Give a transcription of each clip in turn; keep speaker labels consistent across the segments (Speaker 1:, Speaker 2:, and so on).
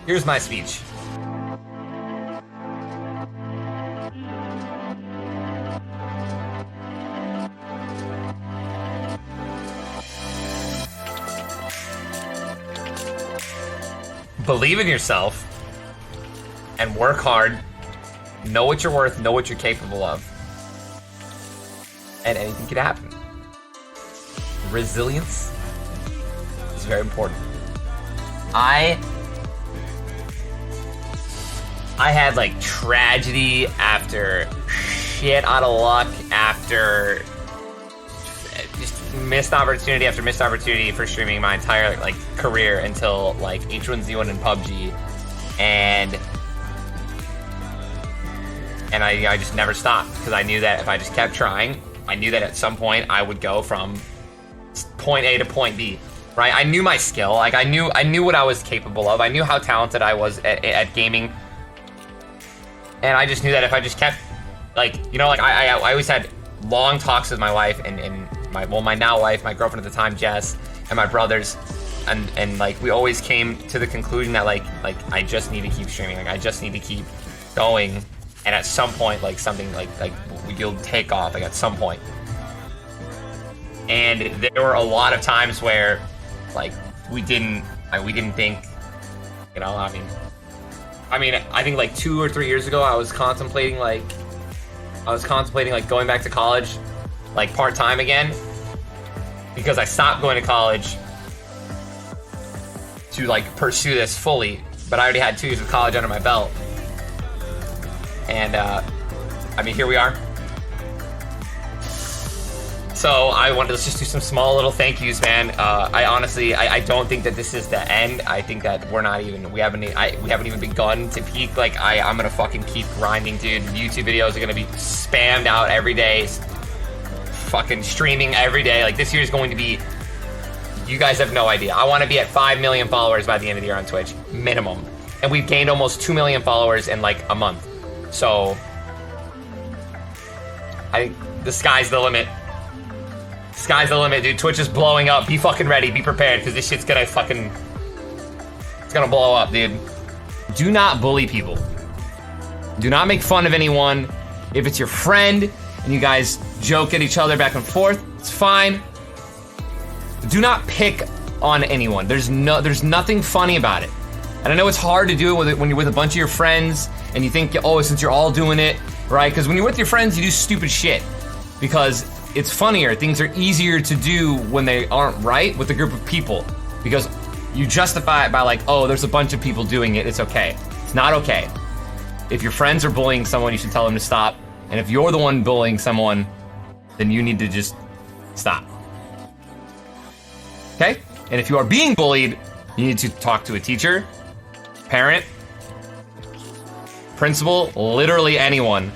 Speaker 1: Here's my speech. Believe in yourself and work hard. Know what you're worth, know what you're capable of. And anything can happen. Resilience is very important. I had like tragedy after shit out of luck after just missed opportunity after missed opportunity for streaming my entire like career until like H1Z1 and PUBG, and I just never stopped because I knew that if I just kept trying, I knew that at some point I would go from point A to point B. Right? I knew my skill. Like I knew what I was capable of. I knew how talented I was at gaming. And I just knew that if I just kept, like, you know, like I always had long talks with my wife and my now wife, my girlfriend at the time, Jess, and my brothers, and like we always came to the conclusion that like I just need to keep streaming. Like I just need to keep going, and at some point, like something like you'll take off. Like at some point. And there were a lot of times where, like, we didn't think, you know. I mean, I think like 2 or 3 years ago, I was contemplating like going back to college, like part-time again, because I stopped going to college to like pursue this fully. But I already had 2 years of college under my belt, and I mean, here we are. So I wanted to just do some small little thank yous, man. I honestly, I don't think that this is the end. I think that we haven't even begun to peak. Like I'm gonna fucking keep grinding, dude. YouTube videos are gonna be spammed out every day. Fucking streaming every day. Like this year is going to be, you guys have no idea. I want to be at 5 million followers by the end of the year on Twitch, minimum. And we've gained almost 2 million followers in like a month. So I think the sky's the limit. Sky's the limit, dude. Twitch is blowing up. Be fucking ready. Be prepared, because this shit's gonna fucking... It's gonna blow up, dude. Do not bully people. Do not make fun of anyone. If it's your friend and you guys joke at each other back and forth, it's fine. Do not pick on anyone. There's nothing funny about it. And I know it's hard to do it when you're with a bunch of your friends and you think, oh, since you're all doing it, right? Because when you're with your friends, you do stupid shit. Because it's funnier. Things are easier to do when they aren't right with a group of people, because you justify it by like, oh, there's a bunch of people doing it. It's okay. It's not okay. If your friends are bullying someone, you should tell them to stop. And if you're the one bullying someone, then you need to just stop. Okay? And if you are being bullied, you need to talk to a teacher, parent, principal, literally anyone,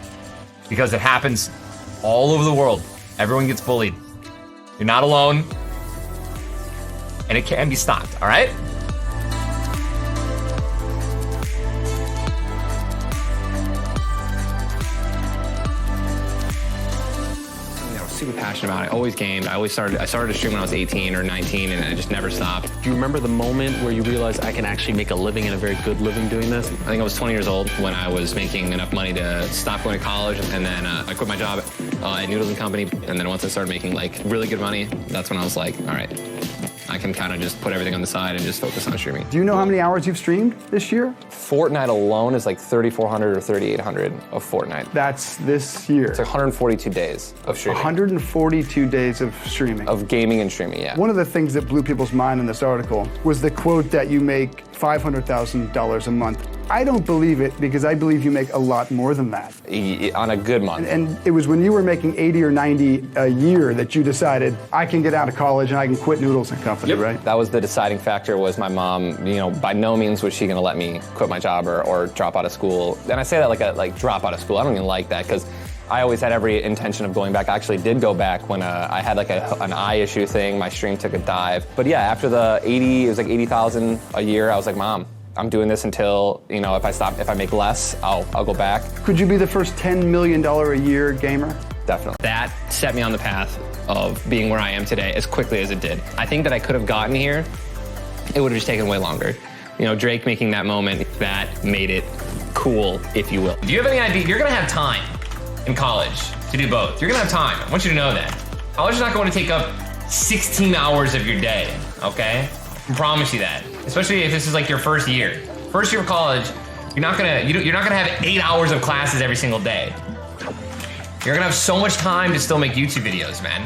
Speaker 1: because it happens all over the world. Everyone gets bullied. You're not alone. And it can be stopped, all right?
Speaker 2: Super passionate about it. I always gamed. I started to stream when I was 18 or 19, and I just never stopped.
Speaker 3: Do you remember the moment where you realized I can actually make a living and a very good living doing this?
Speaker 2: I think I was 20 years old when I was making enough money to stop going to college, and then I quit my job at Noodles & Company. And then once I started making like really good money, that's when I was like, all right, I can kind of just put everything on the side and just focus on streaming.
Speaker 4: Do you know how many hours you've streamed this year?
Speaker 2: Fortnite alone is like 3,400 or 3,800 of Fortnite.
Speaker 4: That's this year.
Speaker 2: It's like 142 days of streaming.
Speaker 4: 142 days of streaming.
Speaker 2: Of gaming and streaming, yeah.
Speaker 4: One of the things that blew people's mind in this article was the quote that you make $500,000 a month. I don't believe it, because I believe you make a lot more than that.
Speaker 2: On a good month.
Speaker 4: And it was when you were making 80 or 90 a year that you decided, I can get out of college and I can quit Noodles & Company,
Speaker 2: yep.
Speaker 4: Right?
Speaker 2: That was the deciding factor, was my mom, you know, by no means was she gonna let me quit my job or drop out of school. And I say that like drop out of school. I don't even like that, because I always had every intention of going back. I actually did go back when I had like an eye issue thing. My stream took a dive. But yeah, after the 80, it was like 80,000 a year, I was like, Mom, I'm doing this until, you know, if I make less, I'll go back.
Speaker 4: Could you be the first $10 million a year gamer?
Speaker 2: Definitely. That set me on the path of being where I am today as quickly as it did. I think that I could have gotten here, it would have just taken way longer. Drake making that moment, that made it cool, if you will.
Speaker 1: Do you have any idea? You're gonna have time in college to do both. You're gonna have time. I want you to know that. College is not going to take up 16 hours of your day, okay? I promise you that. Especially if this is like your first year. First year of college, you're not gonna have 8 hours of classes every single day. You're gonna have so much time to still make YouTube videos, man.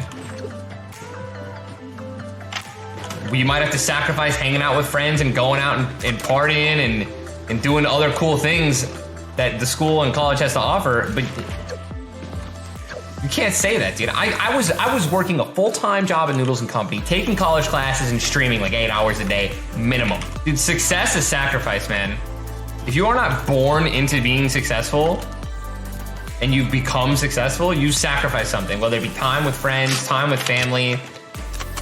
Speaker 1: You might have to sacrifice hanging out with friends and going out and partying and doing other cool things that the school and college has to offer, but you can't say that, dude. I was working a full-time job at Noodles & Company, taking college classes and streaming like 8 hours a day minimum. Dude, success is sacrifice, man. If you are not born into being successful and you become successful, you sacrifice something, whether it be time with friends, time with family,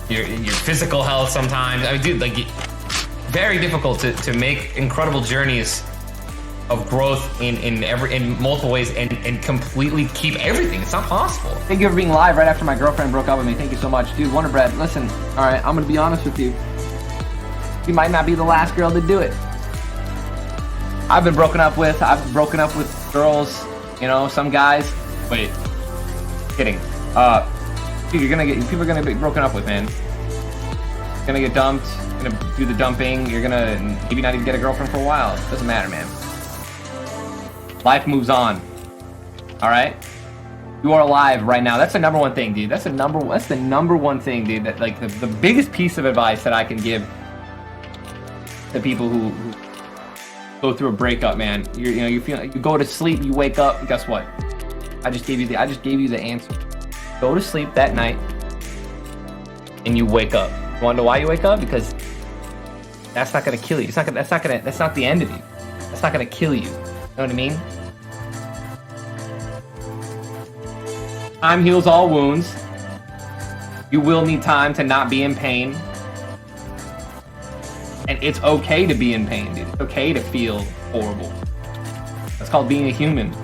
Speaker 1: your physical health sometimes. I mean, dude, like, very difficult to make incredible journeys of growth in multiple ways and completely keep everything. It's not possible.
Speaker 5: Thank you for being live right after my girlfriend broke up with me. Thank you so much. Dude, Wonder Bread, listen, all right, I'm gonna be honest with you. You might not be the last girl to do it. I've been broken up with girls, some guys.
Speaker 1: Wait.
Speaker 5: Kidding. Dude, people are gonna be broken up with, man. You're gonna get dumped, you're gonna do the dumping, you're gonna maybe not even get a girlfriend for a while. It doesn't matter, man. Life moves on. All right? You are alive right now. That's the number one thing, dude. That's the number one thing, dude. That, like, the biggest piece of advice that I can give to people who go through a breakup, man. You go to sleep, you wake up, and guess what? I just gave you the answer. Go to sleep that night and you wake up. You wanna know why you wake up? Because that's not gonna kill you. That's not the end of you. That's not gonna kill you. You know what I mean? Time heals all wounds. You will need time to not be in pain. And it's okay to be in pain, dude. It's okay to feel horrible. That's called being a human.